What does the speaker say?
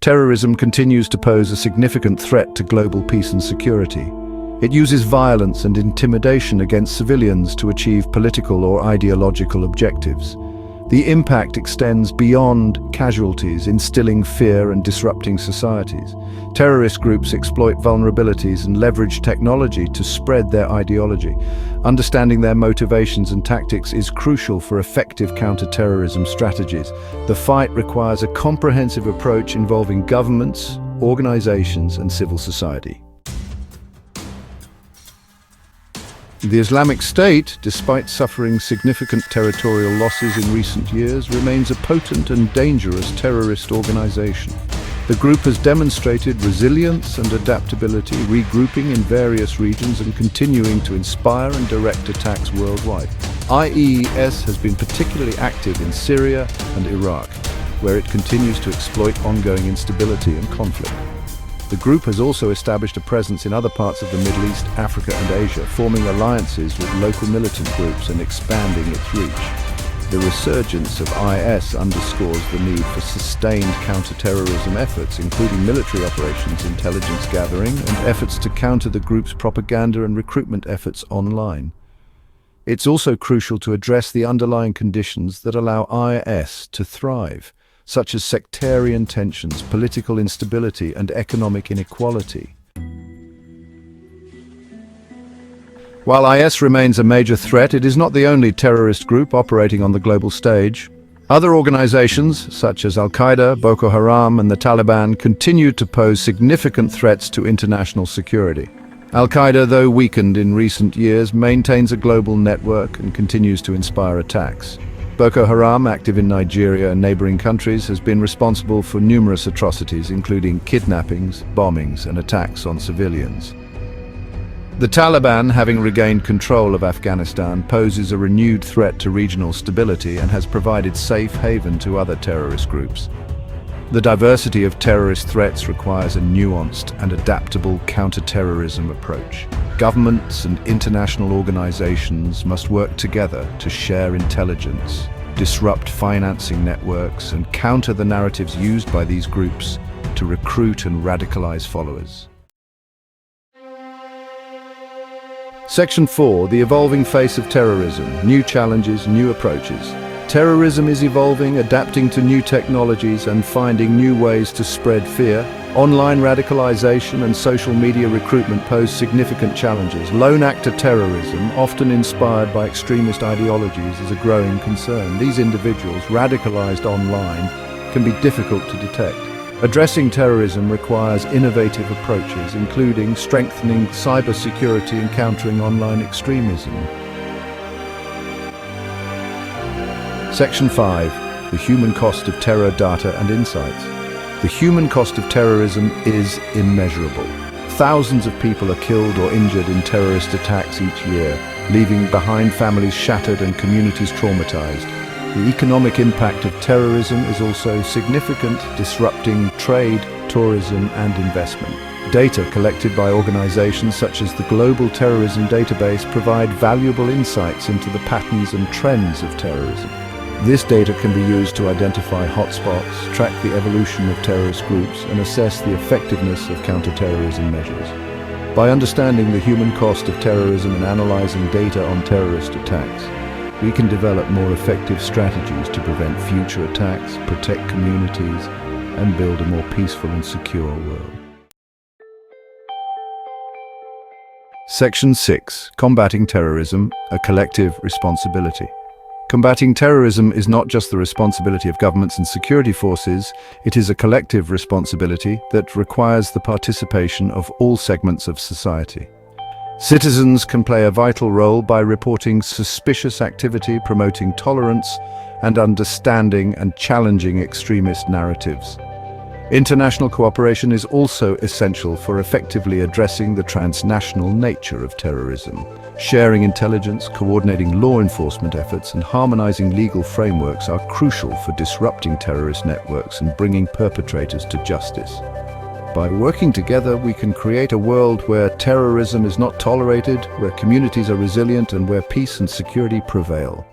Terrorism continues to pose a significant threat to global peace and security. It uses violence and intimidation against civilians to achieve political or ideological objectives. The impact extends beyond casualties, instilling fear and disrupting societies. Terrorist groups exploit vulnerabilities and leverage technology to spread their ideology. Understanding their motivations and tactics is crucial for effective counterterrorism strategies. The fight requires a comprehensive approach involving governments, organizations, and civil society. The Islamic State, despite suffering significant territorial losses in recent years, remains a potent and dangerous terrorist organization. The group has demonstrated resilience and adaptability, regrouping in various regions and continuing to inspire and direct attacks worldwide. IES has been particularly active in Syria and Iraq, where it continues to exploit ongoing instability and conflict. The group has also established a presence in other parts of the Middle East, Africa and Asia, forming alliances with local militant groups and expanding its reach. The resurgence of IS underscores the need for sustained counter-terrorism efforts, including military operations, intelligence gathering, and efforts to counter the group's propaganda and recruitment efforts online. It's also crucial to address the underlying conditions that allow IS to thrive, such as sectarian tensions, political instability, and economic inequality. While IS remains a major threat, it is not the only terrorist group operating on the global stage. Other organizations, such as al-Qaeda, Boko Haram, and the Taliban, continue to pose significant threats to international security. Al-Qaeda, though weakened in recent years, maintains a global network and continues to inspire attacks. Boko Haram, active in Nigeria and neighboring countries, has been responsible for numerous atrocities, including kidnappings, bombings, and attacks on civilians. The Taliban, having regained control of Afghanistan, poses a renewed threat to regional stability and has provided safe haven to other terrorist groups. The diversity of terrorist threats requires a nuanced and adaptable counter-terrorism approach. Governments and international organizations must work together to share intelligence, disrupt financing networks, and counter the narratives used by these groups to recruit and radicalize followers. Section 4. The evolving face of terrorism. New challenges, new approaches. Terrorism is evolving, adapting to new technologies and finding new ways to spread fear. Online radicalization and social media recruitment pose significant challenges. Lone actor terrorism, often inspired by extremist ideologies, is a growing concern. These individuals, radicalized online, can be difficult to detect. Addressing terrorism requires innovative approaches, including strengthening cybersecurity and countering online extremism. Section 5. The human cost of terror data and insights. The human cost of terrorism is immeasurable. Thousands of people are killed or injured in terrorist attacks each year, leaving behind families shattered and communities traumatized. The economic impact of terrorism is also significant, disrupting trade, tourism, and investment. Data collected by organizations such as the Global Terrorism Database provide valuable insights into the patterns and trends of terrorism. This data can be used to identify hotspots, track the evolution of terrorist groups, and assess the effectiveness of counterterrorism measures. By understanding the human cost of terrorism and analyzing data on terrorist attacks, we can develop more effective strategies to prevent future attacks, protect communities, and build a more peaceful and secure world. Section 6. Combating terrorism, a collective responsibility. Combating terrorism is not just the responsibility of governments and security forces, it is a collective responsibility that requires the participation of all segments of society. Citizens can play a vital role by reporting suspicious activity, promoting tolerance, and understanding and challenging extremist narratives. International cooperation is also essential for effectively addressing the transnational nature of terrorism. Sharing intelligence, coordinating law enforcement efforts, and harmonizing legal frameworks are crucial for disrupting terrorist networks and bringing perpetrators to justice. By working together, we can create a world where terrorism is not tolerated, where communities are resilient, and where peace and security prevail.